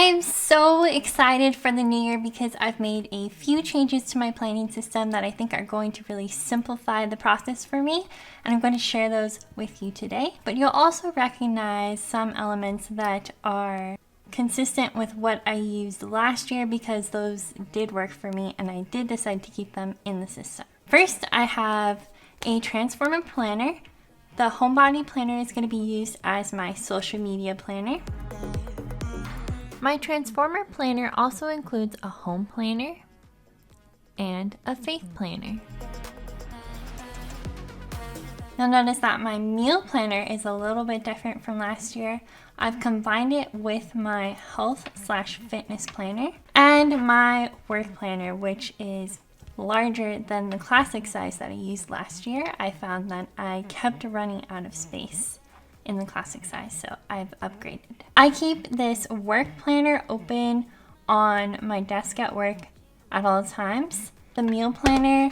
I'm so excited for the new year because I've made a few changes to my planning system that I think are going to really simplify the process for me, and I'm going to share those with you today. But you'll also recognize some elements that are consistent with what I used last year because those did work for me and I did decide to keep them in the system. First, I have a transformer planner. The homebody planner is going to be used as my social media planner. My transformer planner also includes a home planner and a faith planner. You'll notice that my meal planner is a little bit different from last year. I've combined it with my health/fitness planner and my work planner, which is larger than the classic size that I used last year. I found that I kept running out of space in the classic size, so I've upgraded. I keep this work planner open on my desk at work at all times. The meal planner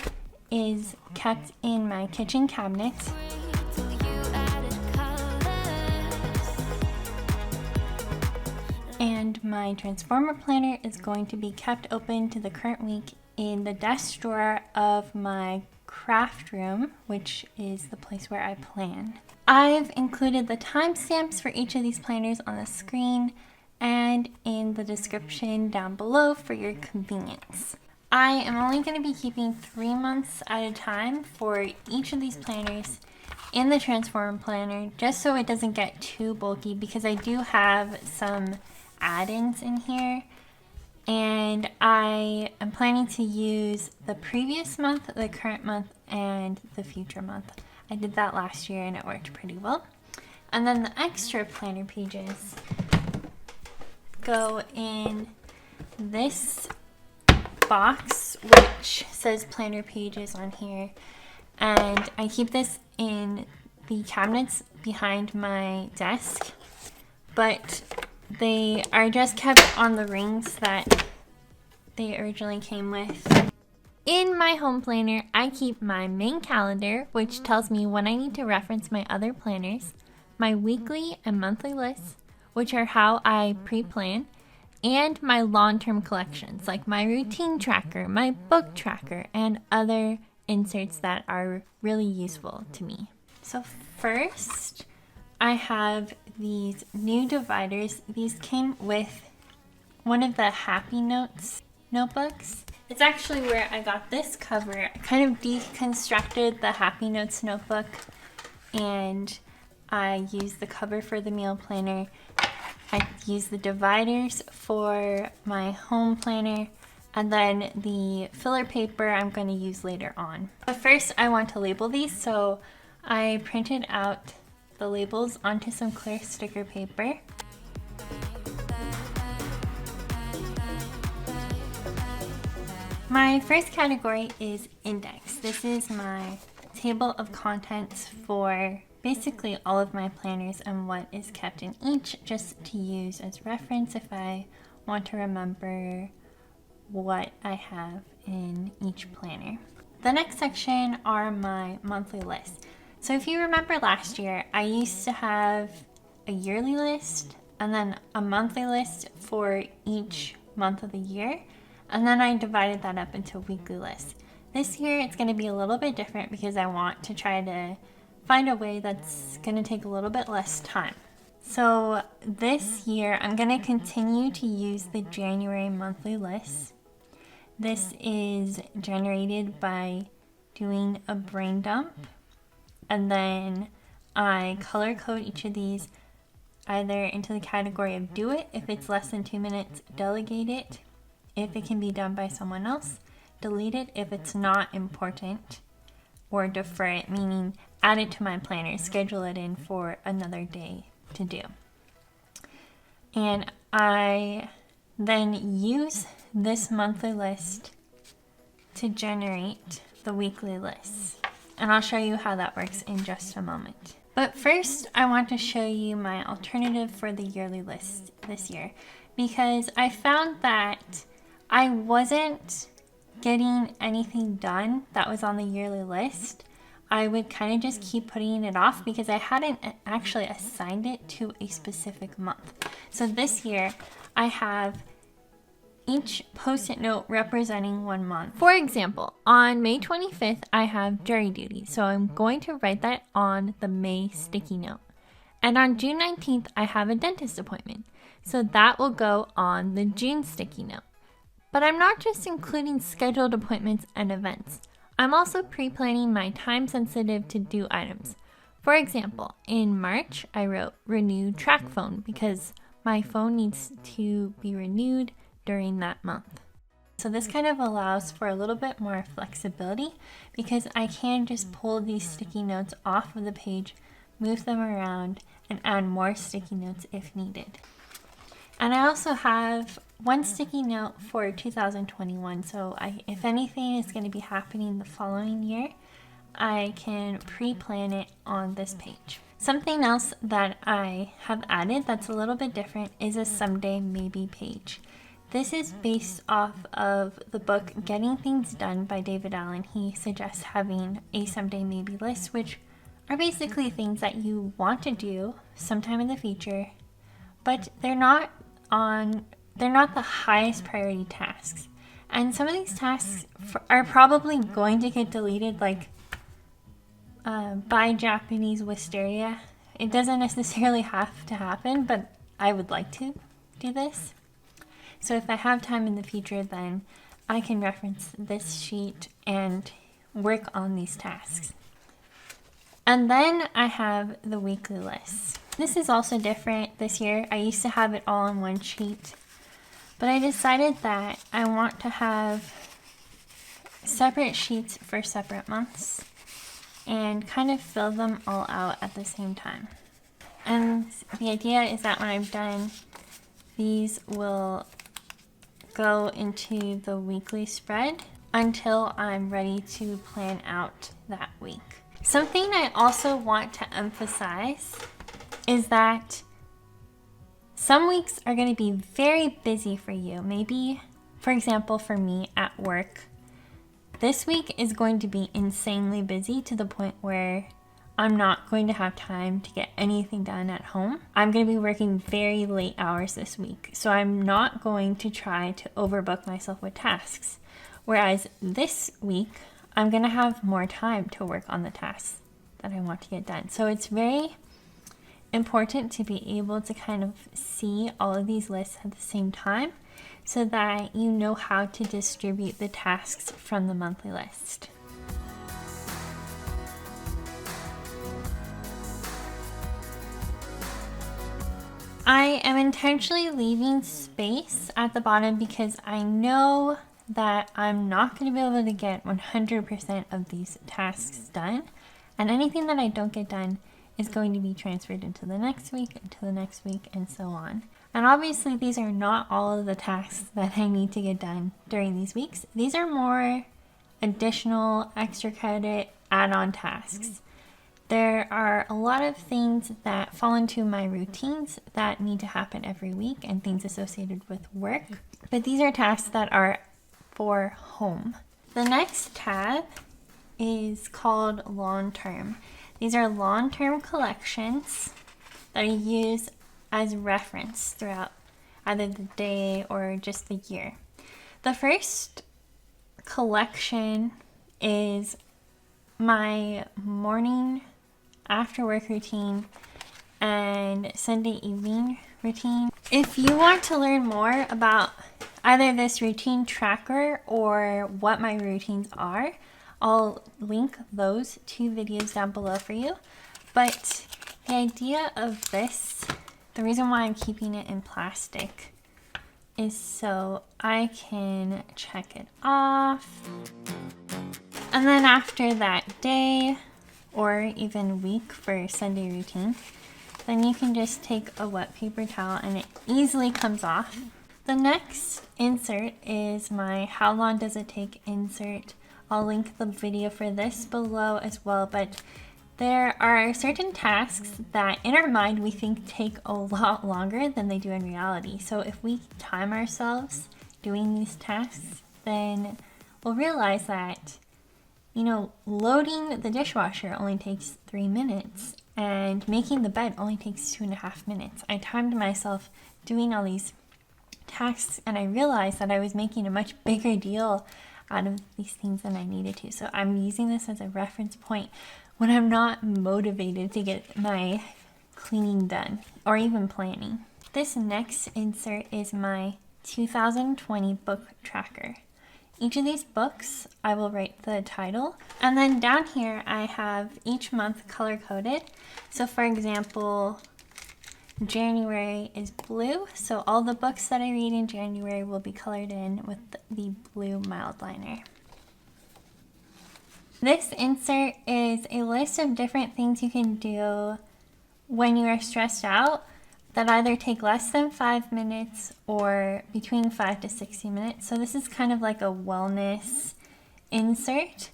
is kept in my kitchen cabinet. And my transformer planner is going to be kept open to the current week in the desk drawer of my craft room, which is the place where I plan. I've included the timestamps for each of these planners on the screen and in the description down below for your convenience. I am only going to be keeping 3 months at a time for each of these planners in the transformer planner, just so it doesn't get too bulky, because I do have some add-ins in here. And I am planning to use the previous month, the current month, and the future month. I did that last year and it worked pretty well. And then the extra planner pages go in this box, which says planner pages on here. And I keep this in the cabinets behind my desk, but they are just kept on the rings that they originally came with. In my home planner, I keep my main calendar, which tells me when I need to reference my other planners, my weekly and monthly lists, which are how I pre-plan, and my long-term collections, like my routine tracker, my book tracker, and other inserts that are really useful to me. So first, I have these new dividers. These came with one of the Happy Notes notebooks. It's actually where I got this cover. I kind of deconstructed the Happy Notes notebook and I used the cover for the meal planner. I used the dividers for my home planner, and then the filler paper I'm going to use later on. But first I want to label these, so I printed out the labels onto some clear sticker paper. My first category is index. This is my table of contents for basically all of my planners and what is kept in each, just to use as reference if I want to remember what I have in each planner. The next section are my monthly lists. So if you remember last year, I used to have a yearly list and then a monthly list for each month of the year. And then I divided that up into weekly lists. This year it's going to be a little bit different because I want to try to find a way that's going to take a little bit less time. So this year I'm going to continue to use the January monthly list. This is generated by doing a brain dump, and then I color code each of these either into the category of do it if it's less than 2 minutes, delegate it if it can be done by someone else, delete it if it's not important, or defer it, meaning add it to my planner, schedule it in for another day to do. And I then use this monthly list to generate the weekly lists. And I'll show you how that works in just a moment. But first, I want to show you my alternative for the yearly list this year, because I found that I wasn't getting anything done that was on the yearly list. I would kind of just keep putting it off because I hadn't actually assigned it to a specific month. So this year, I have each post-it note representing 1 month. For example, on May 25th, I have jury duty, so I'm going to write that on the May sticky note. And on June 19th, I have a dentist appointment, so that will go on the June sticky note. But I'm not just including scheduled appointments and events. I'm also pre-planning my time-sensitive to-do items. For example, in March, I wrote renew track phone because my phone needs to be renewed during that month. So this kind of allows for a little bit more flexibility because I can just pull these sticky notes off of the page, move them around, and add more sticky notes if needed. And I also have one sticky note for 2021, so if anything is going to be happening the following year, I can pre-plan it on this page. Something else that I have added that's a little bit different is a someday maybe page. This is based off of the book Getting Things Done by David Allen. He suggests having a someday maybe list, which are basically things that you want to do sometime in the future, but they're not the highest priority tasks. And some of these tasks are probably going to get deleted, like buy Japanese wisteria. It doesn't necessarily have to happen, but I would like to do this. So if I have time in the future, then I can reference this sheet and work on these tasks. And then I have the weekly list. This is also different this year. I used to have it all on one sheet, but I decided that I want to have separate sheets for separate months and kind of fill them all out at the same time. And the idea is that when I'm done, these will go into the weekly spread until I'm ready to plan out that week. Something I also want to emphasize is that some weeks are going to be very busy for you. Maybe, for example, for me at work, this week is going to be insanely busy to the point where I'm not going to have time to get anything done at home. I'm going to be working very late hours this week, so I'm not going to try to overbook myself with tasks. Whereas this week, I'm going to have more time to work on the tasks that I want to get done. So it's very important to be able to kind of see all of these lists at the same time so that you know how to distribute the tasks from the monthly list. I am intentionally leaving space at the bottom because I know that I'm not going to be able to get 100% of these tasks done, and anything that I don't get done is going to be transferred into the next week, and so on. And obviously these are not all of the tasks that I need to get done during these weeks. These are more additional extra credit add-on tasks. There are a lot of things that fall into my routines that need to happen every week and things associated with work, but these are tasks that are for home. The next tab is called long-term. These are long-term collections that I use as reference throughout either the day or just the year. The first collection is my morning after work routine and Sunday evening routine. If you want to learn more about either this routine tracker or what my routines are, I'll link those two videos down below for you. But the idea of this, the reason why I'm keeping it in plastic is so I can check it off. And then after that day or even week for Sunday routine, then you can just take a wet paper towel and it easily comes off. The next insert is my how long does it take insert. I'll link the video for this below as well, but there are certain tasks that in our mind we think take a lot longer than they do in reality. So if we time ourselves doing these tasks, then we'll realize that, loading the dishwasher only takes 3 minutes and making the bed only takes 2.5 minutes. I timed myself doing all these tasks, and I realized that I was making a much bigger deal out of these things than I needed to. So I'm using this as a reference point when I'm not motivated to get my cleaning done or even planning. This next insert is my 2020 book tracker. Each of these books, I will write the title, and then down here I have each month color coded. So for example, January is blue, so all the books that I read in January will be colored in with the blue mild liner. This insert is a list of different things you can do when you are stressed out that either take less than 5 minutes or between 5 to 60 minutes. So this is kind of like a wellness insert,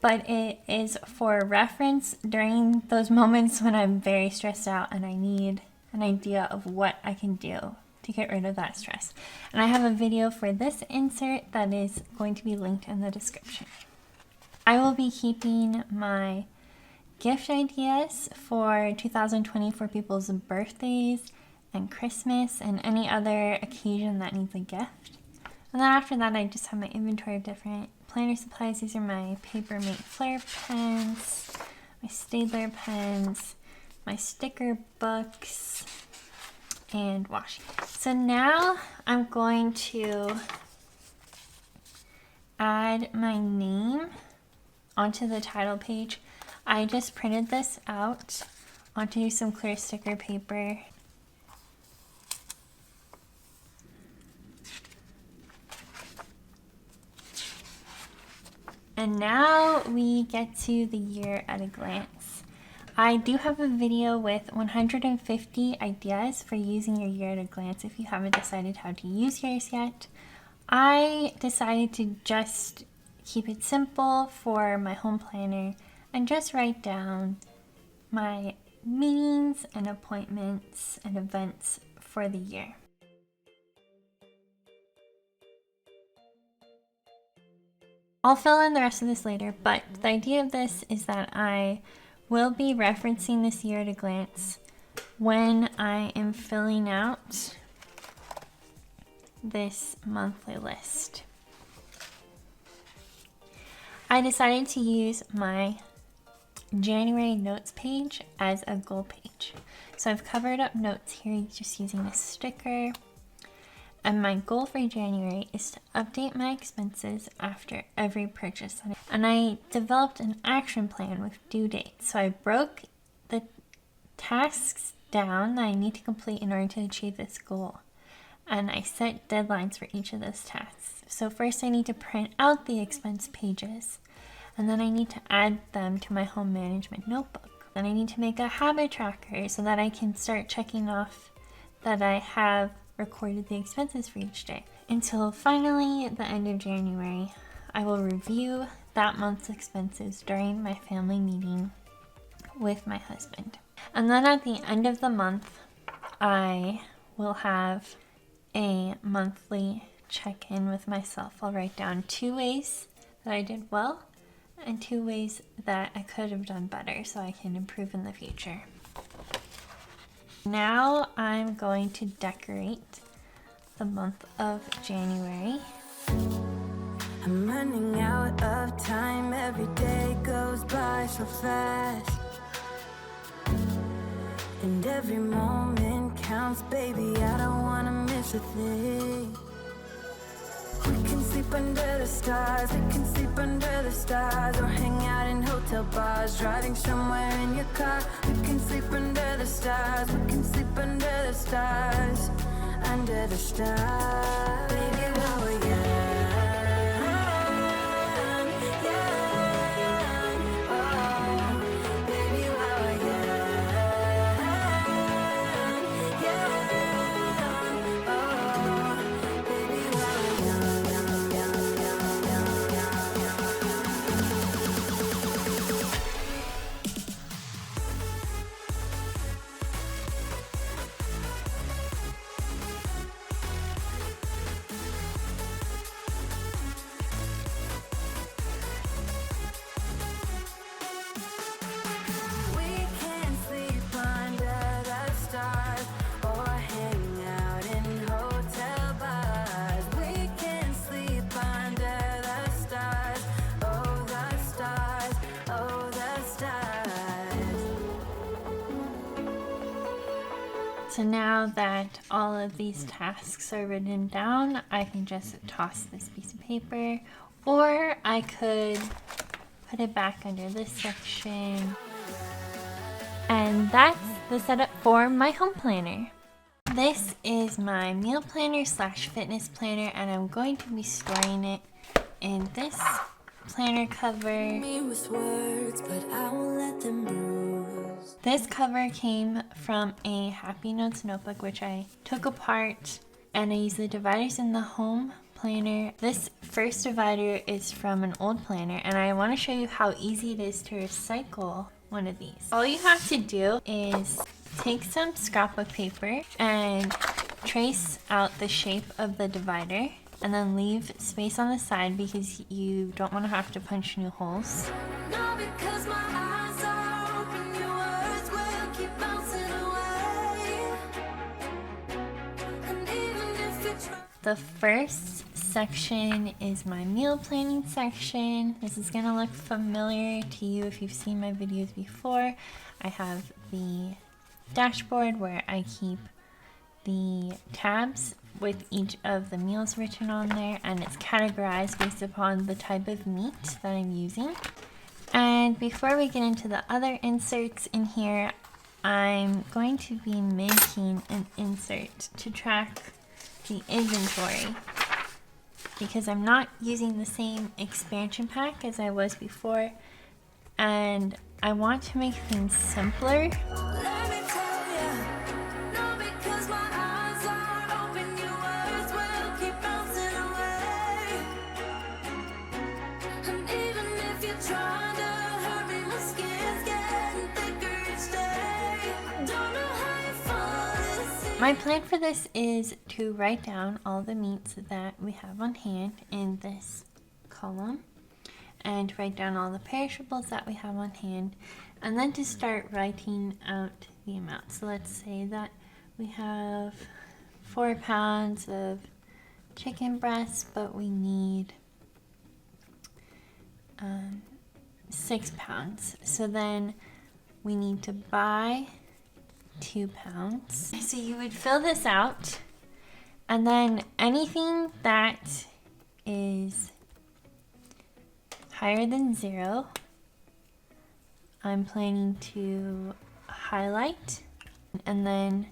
but it is for reference during those moments when I'm very stressed out and I need an idea of what I can do to get rid of that stress. And I have a video for this insert that is going to be linked in the description. I will be keeping my gift ideas for 2020 for people's birthdays and Christmas and any other occasion that needs a gift. And then after that, I just have my inventory of different planner supplies. These are my Papermate Flare pens, my Staedtler pens, my sticker books, and washi. So now I'm going to add my name onto the title page. I just printed this out onto some clear sticker paper. And now we get to the year at a glance. I do have a video with 150 ideas for using your year at a glance if you haven't decided how to use yours yet. I decided to just keep it simple for my home planner and just write down my meetings and appointments and events for the year. I'll fill in the rest of this later, but the idea of this is that I will be referencing this year at a glance when I am filling out this monthly list. I decided to use my January notes page as a goal page. So I've covered up notes here just using a sticker. And my goal for January is to update my expenses after every purchase. And I developed an action plan with due dates. So I broke the tasks down that I need to complete in order to achieve this goal. And I set deadlines for each of those tasks. So first I need to print out the expense pages, and then I need to add them to my home management notebook. Then I need to make a habit tracker so that I can start checking off that I have recorded the expenses for each day. Until finally, at the end of January, I will review that month's expenses during my family meeting with my husband. And then at the end of the month, I will have a monthly check-in with myself. I'll write down 2 ways that I did well and 2 ways that I could have done better so I can improve in the future. Now I'm going to decorate the month of January. I'm running out of time, every day goes by so fast, and every moment counts, baby, I don't wanna miss a thing. We can sleep under the stars, we can sleep under the stars, or hang out in hotel bars, driving somewhere in your car. We can sleep under the stars, we can sleep under the stars, under the stars. Baby, while we're young, oh, baby, while we're young, oh, baby, while we're young. So now that all of these tasks are written down, I can just toss this piece of paper, or I could put it back under this section. And that's the setup for my home planner. This is my meal planner slash fitness planner, and I'm going to be storing it in this planner cover. This cover came from a Happy Notes notebook, which I took apart, and I used the dividers in the home planner. This first divider is from an old planner, and I want to show you how easy it is to recycle one of these. All you have to do is take some scrapbook paper and trace out the shape of the divider, and then leave space on the side because you don't want to have to punch new holes. The first section is my meal planning section. This is gonna look familiar to you if you've seen my videos before. I have the dashboard where I keep the tabs with each of the meals written on there, and it's categorized based upon the type of meat that I'm using. And before we get into the other inserts in here, I'm going to be making an insert to track the inventory because I'm not using the same expansion pack as I was before, and I want to make things simpler. My plan for this is to write down all the meats that we have on hand in this column, and write down all the perishables that we have on hand, and then to start writing out the amount. So let's say that we have 4 pounds of chicken breast, but we need 6 pounds. So then we need to buy 2 pounds. So you would fill this out, and then anything that is higher than 0, I'm planning to highlight, and then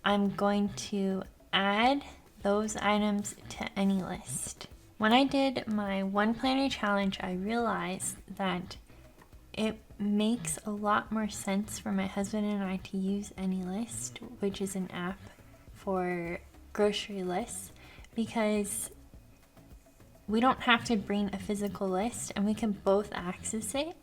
I'm going to add those items to any list. When I did my one planner challenge, I realized that it makes a lot more sense for my husband and I to use AnyList, which is an app for grocery lists, because we don't have to bring a physical list and we can both access it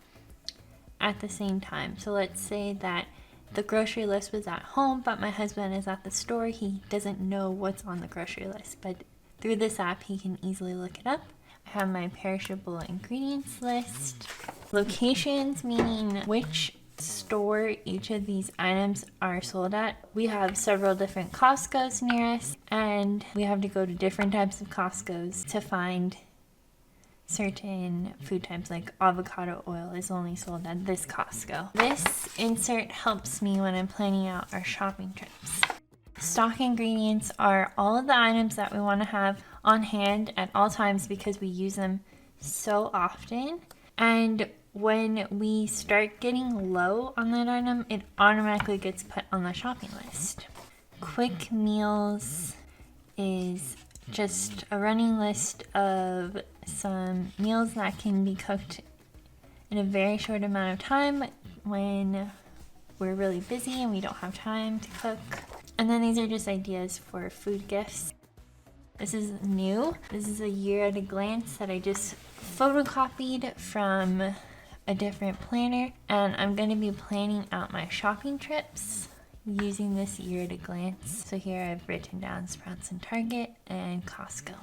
at the same time. So let's say that the grocery list was at home, but my husband is at the store. He doesn't know what's on the grocery list, but through this app he can easily look it up. I have my perishable ingredients list. Locations, meaning which store each of these items are sold at. We have several different Costco's near us, and we have to go to different types of Costco's to find certain food types, like avocado oil is only sold at this Costco. This insert helps me when I'm planning out our shopping trips. Stock ingredients are all of the items that we want to have on hand at all times because we use them so often. And when we start getting low on that item, it automatically gets put on the shopping list. Quick meals is just a running list of some meals that can be cooked in a very short amount of time when we're really busy and we don't have time to cook. And then these are just ideas for food gifts. This is new. This is a year at a glance that I just photocopied from a different planner, and I'm going to be planning out my shopping trips using this year at a glance. So here I've written down Sprouts and Target and Costco.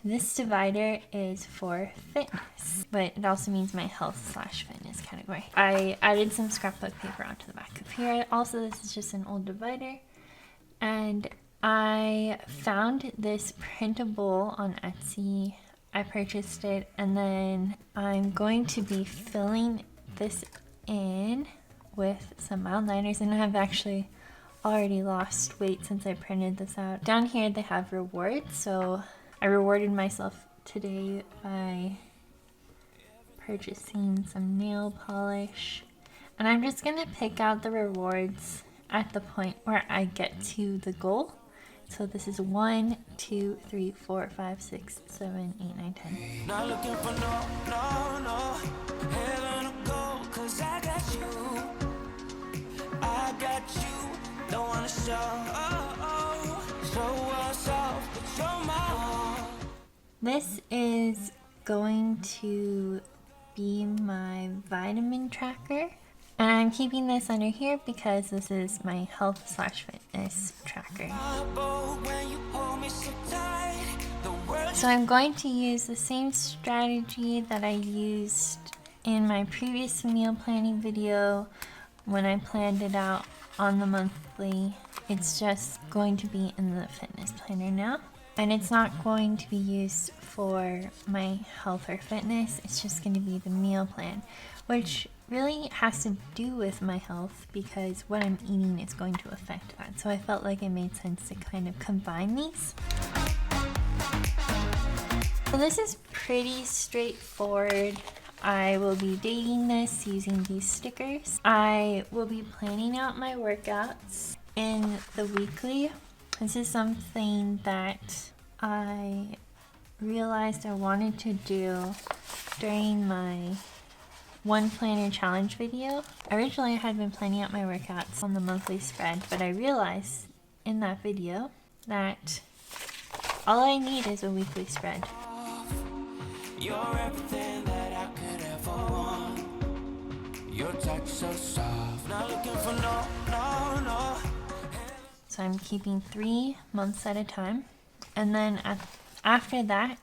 This divider is for fitness, but it also means my health/fitness category. I added some scrapbook paper onto the back of here. Also, this is just an old divider. And I found this printable on Etsy. I purchased it, and then I'm going to be filling this in with some mild liners, and I have actually already lost weight since I printed this out. Down here they have rewards, so I rewarded myself today by purchasing some nail polish. And I'm just gonna pick out the rewards at the point where I get to the goal. So this is 1, 2, 3, 4, 5, 6, 7, 8, 9, 10. Not looking for no heaven or gold, 'cause I got you. I got you. Don't wanna show us off, but you're my own. This is going to be my vitamin tracker. And I'm keeping this under here because this is my health/fitness tracker. So I'm going to use the same strategy that I used in my previous meal planning video when I planned it out on the monthly. It's just going to be in the fitness planner now. And it's not going to be used for my health or fitness. It's just going to be the meal plan, which really has to do with my health because what I'm eating is going to affect that. So I felt like it made sense to kind of combine these. So this is pretty straightforward. I will be dating this using these stickers. I will be planning out my workouts in the weekly. This is something that I realized I wanted to do during my One Planner Challenge video. Originally I had been planning out my workouts on the monthly spread, but I realized in that video that all I need is a weekly spread. You're everything that I could ever want. Your touch so soft. Not looking for no. So I'm keeping 3 months at a time. And then after that,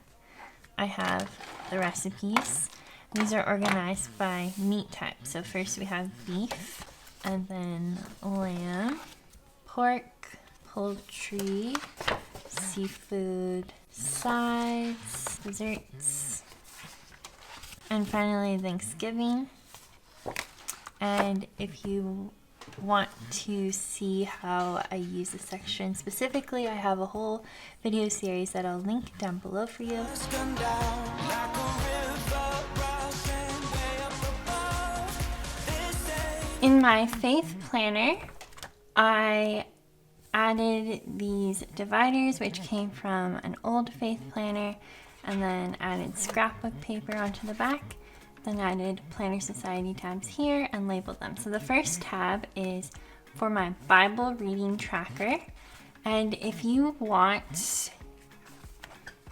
I have the recipes. These are organized by meat type. So first we have beef, and then lamb, pork, poultry, seafood, sides, desserts, and finally Thanksgiving. And if you want to see how I use this section specifically, I have a whole video series that I'll link down below for you. In my faith planner, I added these dividers, which came from an old faith planner, and then added scrapbook paper onto the back. Then added Planner Society tabs here and labeled them. So the first tab is for my Bible reading tracker. And if you want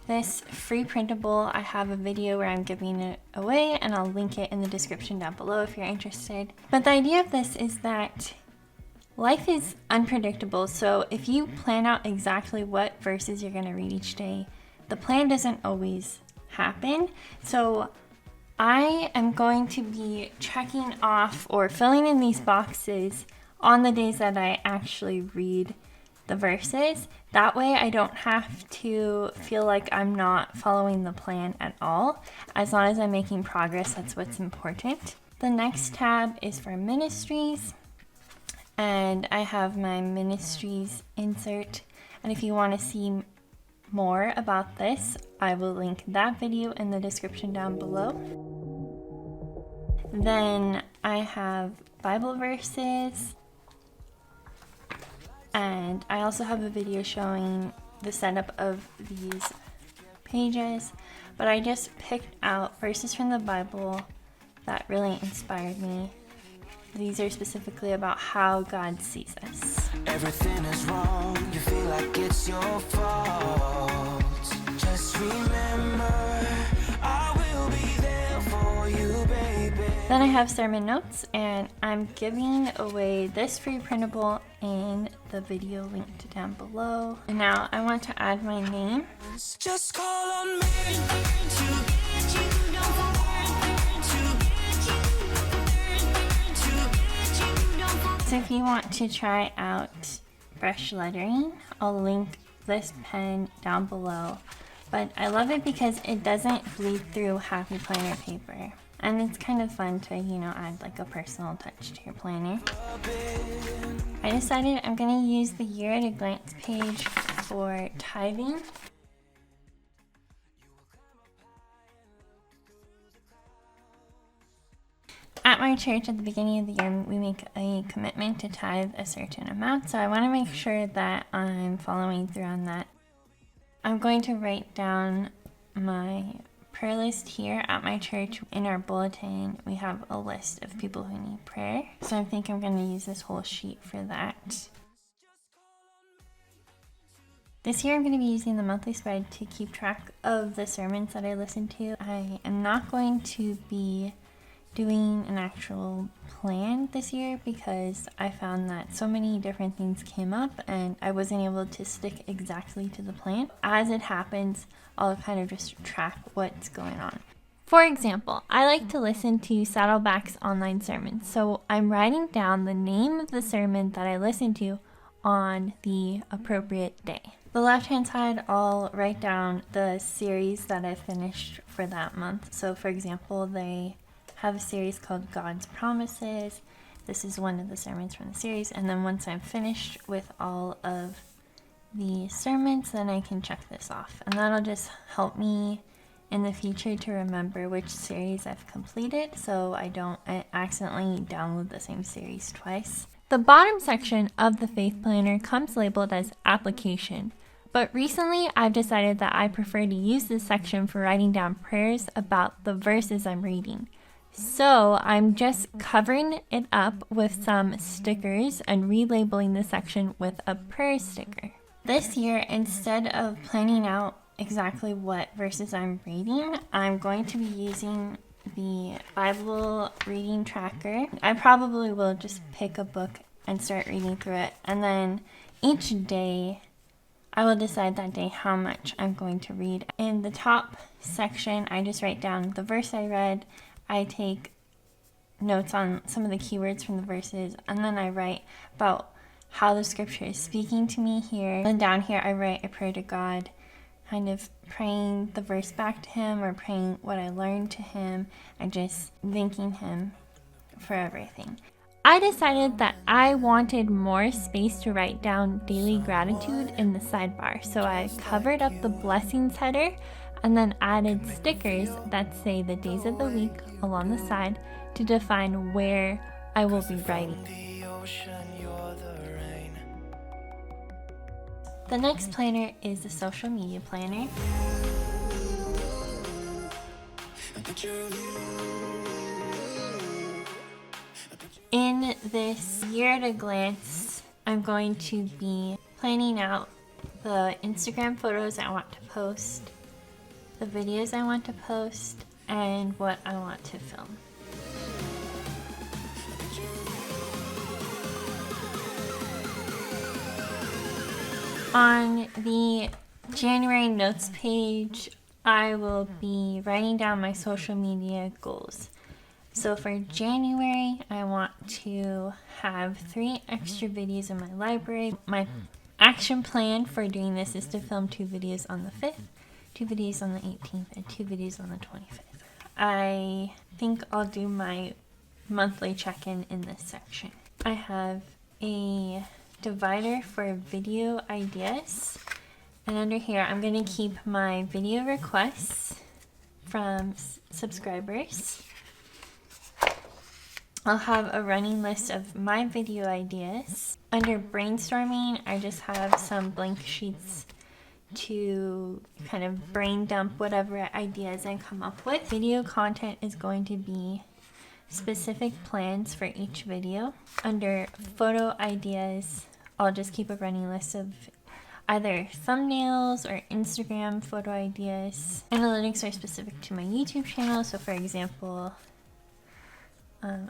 this free printable, I have a video where I'm giving it away and I'll link it in the description down below if you're interested. But the idea of this is that life is unpredictable. So if you plan out exactly what verses you're going to read each day, the plan doesn't always happen. So I am going to be checking off or filling in these boxes on the days that I actually read the verses. That way I don't have to feel like I'm not following the plan at all. As long as I'm making progress, that's what's important. The next tab is for ministries, and I have my ministries insert. And if you want to see more about this, I will link that video in the description down below. Then I have Bible verses, and I also have a video showing the setup of these pages, but I just picked out verses from the Bible that really inspired me. These are specifically about how God sees us. Everything is wrong, you feel like it's your fault. Just remember, I will be there for you, baby. Then I have sermon notes, and I'm giving away this free printable in the video linked down below. And now I want to add my name. Just call on me to get you. So if you want to try out brush lettering, I'll link this pen down below. But I love it because it doesn't bleed through happy planner paper. And it's kind of fun to, add like a personal touch to your planner. I decided I'm going to use the year at a glance page for tithing. At my church at the beginning of the year, we make a commitment to tithe a certain amount, so I want to make sure that I'm following through on that. I'm going to write down my prayer list here at my church. In our bulletin, we have a list of people who need prayer, so I think I'm going to use this whole sheet for that. This year I'm going to be using the monthly spread to keep track of the sermons that I listen to. I am not going to be doing an actual plan this year because I found that so many different things came up and I wasn't able to stick exactly to the plan. As it happens, I'll kind of just track what's going on. For example, I like to listen to Saddleback's online sermons, so I'm writing down the name of the sermon that I listen to on the appropriate day. The left-hand side, I'll write down the series that I finished for that month. So for example, they have a series called God's Promises. This is one of the sermons from the series. And then once I'm finished with all of the sermons, then I can check this off. And that'll just help me in the future to remember which series I've completed so I don't accidentally download the same series twice. The bottom section of the Faith Planner comes labeled as Application. But recently I've decided that I prefer to use this section for writing down prayers about the verses I'm reading. So I'm just covering it up with some stickers and relabeling the section with a prayer sticker. This year, instead of planning out exactly what verses I'm reading, I'm going to be using the Bible reading tracker. I probably will just pick a book and start reading through it, and then each day I will decide that day how much I'm going to read. In the top section, I just write down the verse I read. I take notes on some of the keywords from the verses, and then I write about how the scripture is speaking to me here. And down here, I write a prayer to God, kind of praying the verse back to Him or praying what I learned to Him and just thanking Him for everything. I decided that I wanted more space to write down daily gratitude in the sidebar, so I covered up the blessings header and then added stickers that say the days of the week along the side to define where I will be writing. The next planner is the social media planner. In this year at a glance, I'm going to be planning out the Instagram photos I want to post, the videos I want to post, and what I want to film. On the January notes page, I will be writing down my social media goals. So for January, I want to have 3 extra videos in my library. My action plan for doing this is to film 2 videos on the 5th, 2 videos on the 18th, and 2 videos on the 25th. I think I'll do my monthly check-in in this section. I have a divider for video ideas, and under here I'm going to keep my video requests from subscribers. I'll have a running list of my video ideas. Under brainstorming, I just have some blank sheets to kind of brain dump whatever ideas I come up with. Video content is going to be specific plans for each video. Under photo ideas, I'll just keep a running list of either thumbnails or Instagram photo ideas. Analytics are specific to my YouTube channel, so for example,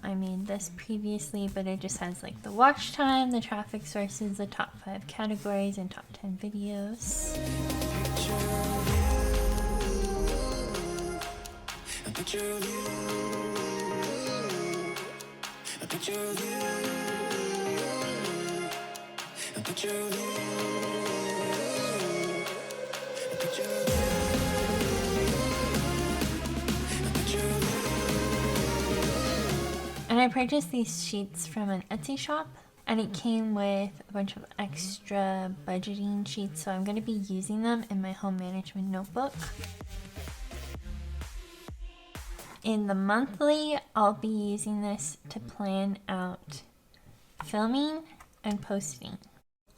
I made this previously, but it just has like the watch time, the traffic sources, the top 5 categories, and top 10 videos. And I purchased these sheets from an Etsy shop, and it came with a bunch of extra budgeting sheets, so I'm going to be using them in my home management notebook. In the monthly, I'll be using this to plan out filming and posting.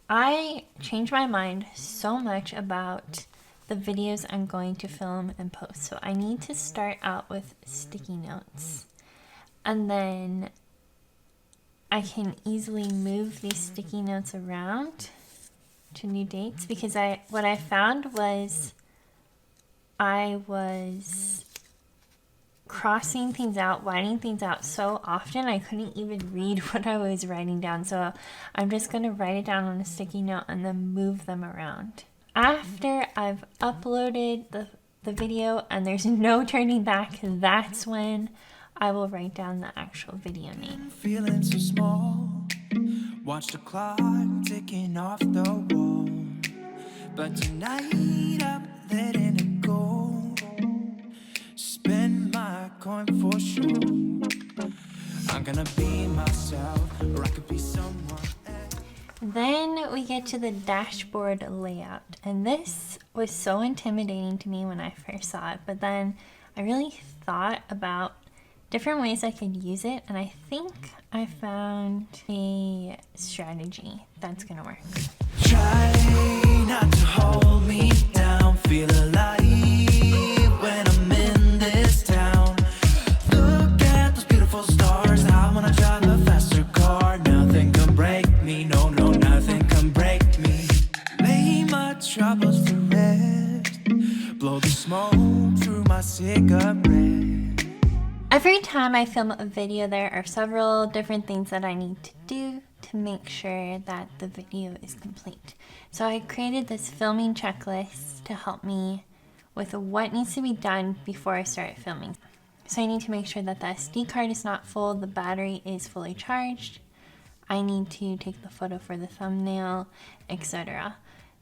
I change my mind so much about the videos I'm going to film and post, so I need to start out with sticky notes. And then I can easily move these sticky notes around to new dates, because what I found was I was crossing things out, whiting things out so often I couldn't even read what I was writing down. So I'm just going to write it down on a sticky note and then move them around. After I've uploaded the video and there's no turning back, that's when I will write down the actual video name. Feeling so small, watch the clock ticking off the wall, but tonight I'm letting it go. Spend my coin for sure. I'm gonna be myself, or I could be someone else. Then we get to the dashboard layout, and this was so intimidating to me when I first saw it, but then I really thought about different ways I could use it, and I think I found a strategy that's gonna work. Try not to hold me down, feel alive when I'm in this town. Look at those beautiful stars, I wanna drive a faster car. Nothing can break me, no, no, nothing can break me. Lay my troubles to rest, blow the smoke through my cigarette. Every time I film a video, there are several different things that I need to do to make sure that the video is complete. So I created this filming checklist to help me with what needs to be done before I start filming. So I need to make sure that the SD card is not full, the battery is fully charged. I need to take the photo for the thumbnail, etc.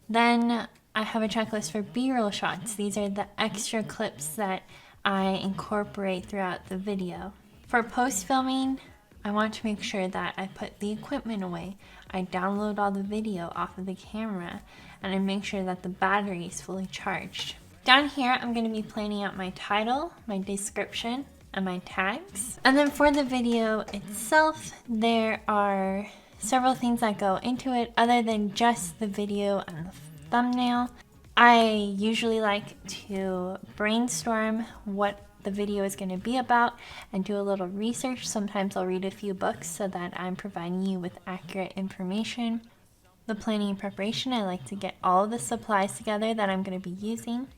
Then I have a checklist for B-roll shots. These are the extra clips that I incorporate throughout the video. For post-filming, I want to make sure that I put the equipment away. I download all the video off of the camera, and I make sure that the battery is fully charged. Down here, I'm going to be planning out my title, my description, and my tags. And then for the video itself, there are several things that go into it other than just the video and the thumbnail. I usually like to brainstorm what the video is going to be about and do a little research. Sometimes I'll read a few books so that I'm providing you with accurate information. The planning and preparation, I like to get all the supplies together that I'm going to be using.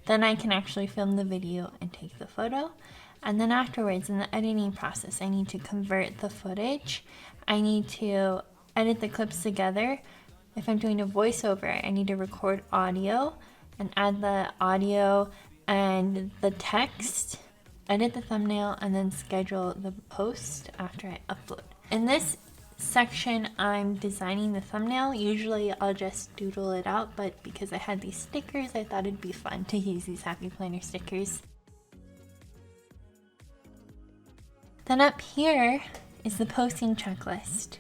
Then I can actually film the video and take the photo. And then afterwards, in the editing process, I need to convert the footage. I need to edit the clips together. If I'm doing a voiceover, I need to record audio and add the audio and the text, edit the thumbnail, and then schedule the post after I upload. In this section, I'm designing the thumbnail. Usually I'll just doodle it out, but because I had these stickers, I thought it'd be fun to use these Happy Planner stickers. Then up here is the posting checklist.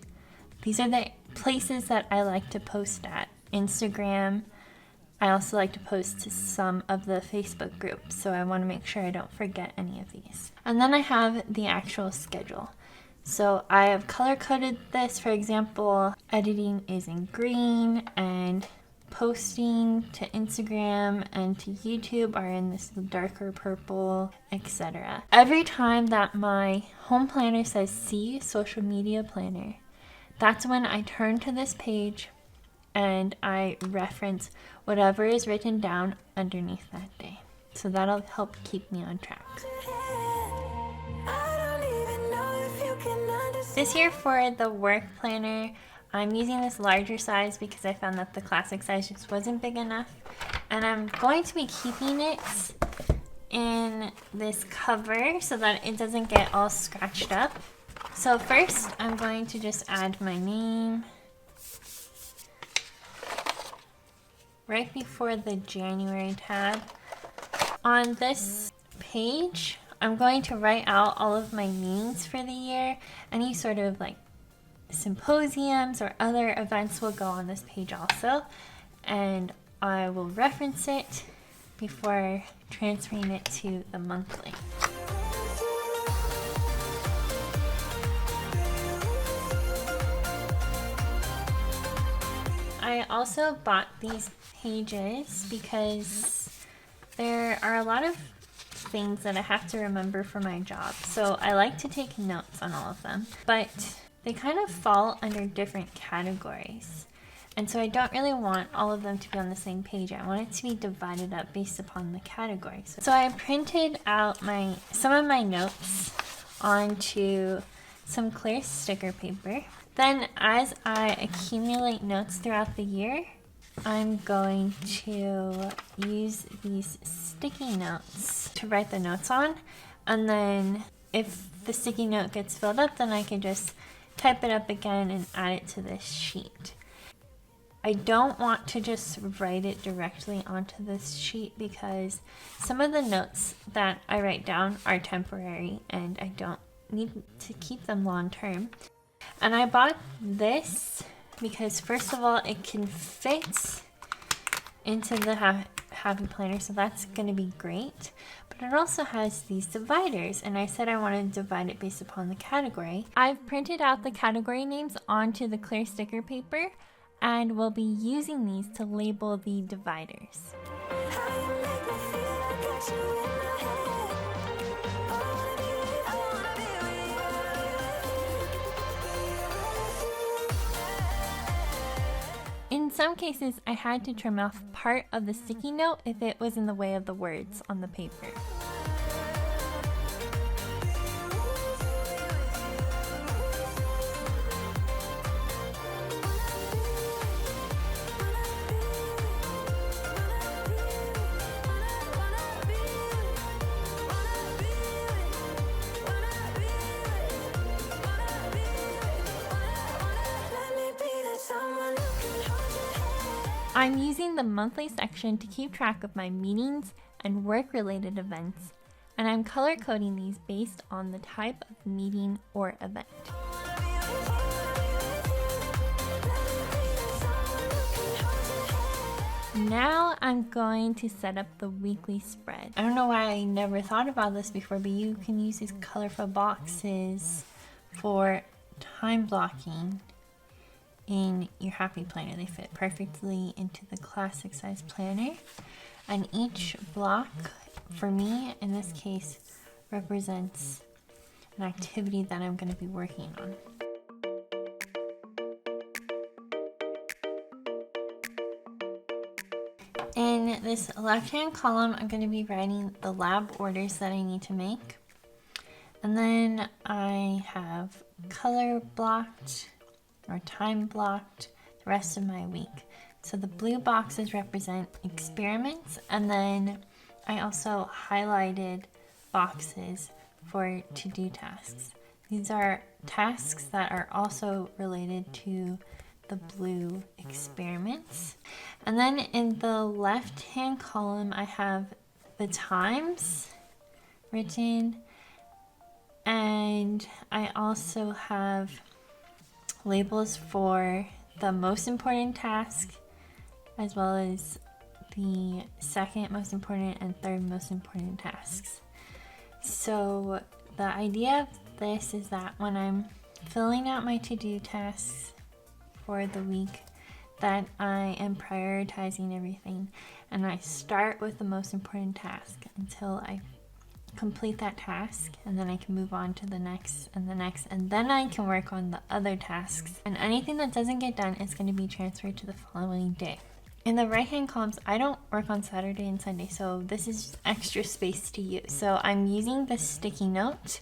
These are the places that I like to post at. Instagram. I also like to post to some of the Facebook groups, so I want to make sure I don't forget any of these. And then I have the actual schedule. So I have color-coded this. For example, editing is in green, and posting to Instagram and to YouTube are in this darker purple, etc. Every time that my home planner says "See Social Media Planner," that's when I turn to this page and I reference whatever is written down underneath that day. So that'll help keep me on track. This year for the work planner, I'm using this larger size because I found that the classic size just wasn't big enough. And I'm going to be keeping it in this cover so that it doesn't get all scratched up. So first, I'm going to just add my name right before the January tab. On this page, I'm going to write out all of my meetings for the year. Any sort of like symposiums or other events will go on this page also, and I will reference it before transferring it to the monthly. I also bought these pages because there are a lot of things that I have to remember for my job. So I like to take notes on all of them, but they kind of fall under different categories. And so I don't really want all of them to be on the same page. I want it to be divided up based upon the categories. So I printed out some of my notes onto some clear sticker paper. Then as I accumulate notes throughout the year, I'm going to use these sticky notes to write the notes on. And then if the sticky note gets filled up, then I can just type it up again and add it to this sheet. I don't want to just write it directly onto this sheet because some of the notes that I write down are temporary and I don't need to keep them long term. And I bought this because first of all, it can fit into the Happy Planner, so that's going to be great. But it also has these dividers, and I said I wanted to divide it based upon the category. I've printed out the category names onto the clear sticker paper, and we'll be using these to label the dividers. In some cases, I had to trim off part of the sticky note if it was in the way of the words on the paper. I'm using the monthly section to keep track of my meetings and work-related events, and I'm color coding these based on the type of meeting or event. Now I'm going to set up the weekly spread. I don't know why I never thought about this before, but you can use these colorful boxes for time blocking in your Happy Planner. They fit perfectly into the classic size planner, and each block for me in this case represents an activity that I'm going to be working on. In this left-hand column, I'm going to be writing the lab orders that I need to make, and then I have color blocked or time blocked the rest of my week. So the blue boxes represent experiments, and then I also highlighted boxes for to-do tasks. These are tasks that are also related to the blue experiments. And then in the left-hand column, I have the times written, and I also have labels for the most important task as well as the second most important and third most important tasks. So the idea of this is that when I'm filling out my to-do tasks for the week, that I am prioritizing everything, and I start with the most important task until I complete that task, and then I can move on to the next and the next, and then I can work on the other tasks, and anything that doesn't get done is going to be transferred to the following day. In the right hand columns, I don't work on Saturday and Sunday, so this is extra space to use. So I'm using the sticky note,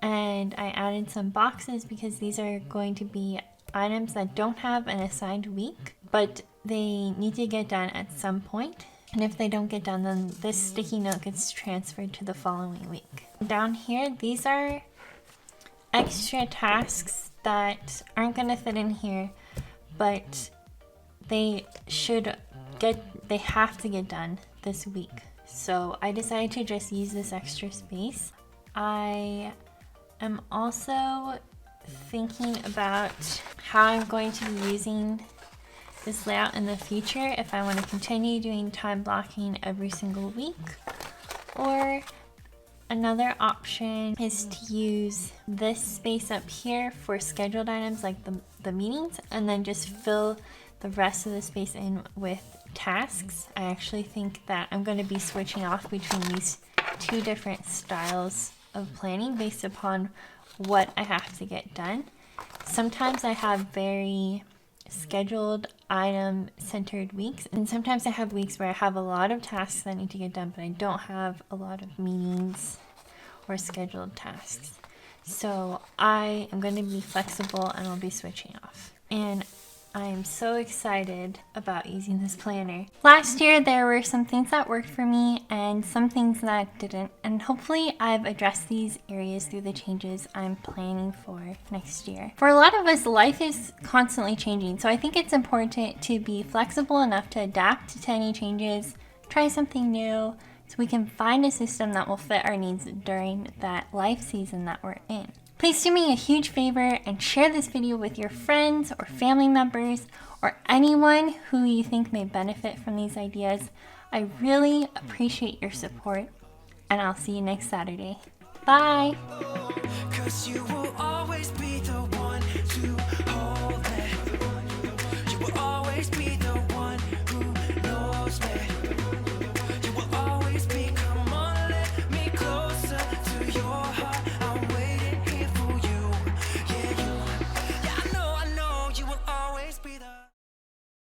and I added some boxes because these are going to be items that don't have an assigned week, but they need to get done at some point. And if they don't get done, then this sticky note gets transferred to the following week. Down here, these are extra tasks that aren't going to fit in here, but they have to get done this week. So I decided to just use this extra space. I am also thinking about how I'm going to be using this layout in the future, if I want to continue doing time blocking every single week, or another option is to use this space up here for scheduled items like the meetings, and then just fill the rest of the space in with tasks. I actually think that I'm going to be switching off between these two different styles of planning based upon what I have to get done. Sometimes I have very scheduled item centered weeks, and sometimes I have weeks where I have a lot of tasks that need to get done, but I don't have a lot of meetings or scheduled tasks. So I am going to be flexible and I'll be switching off. And I am so excited about using this planner. Last year there were some things that worked for me and some things that didn't, and hopefully I've addressed these areas through the changes I'm planning for next year. For a lot of us, life is constantly changing, so I think it's important to be flexible enough to adapt to any changes, try something new, so we can find a system that will fit our needs during that life season that we're in. Please do me a huge favor and share this video with your friends or family members or anyone who you think may benefit from these ideas. I really appreciate your support, and I'll see you next Saturday. Bye! 'Cause you will always be the one to hold me. You will always be the one who knows me. You will always be, come on, let me closer to your heart. I'm waiting here for you. Yeah, I know you will always be the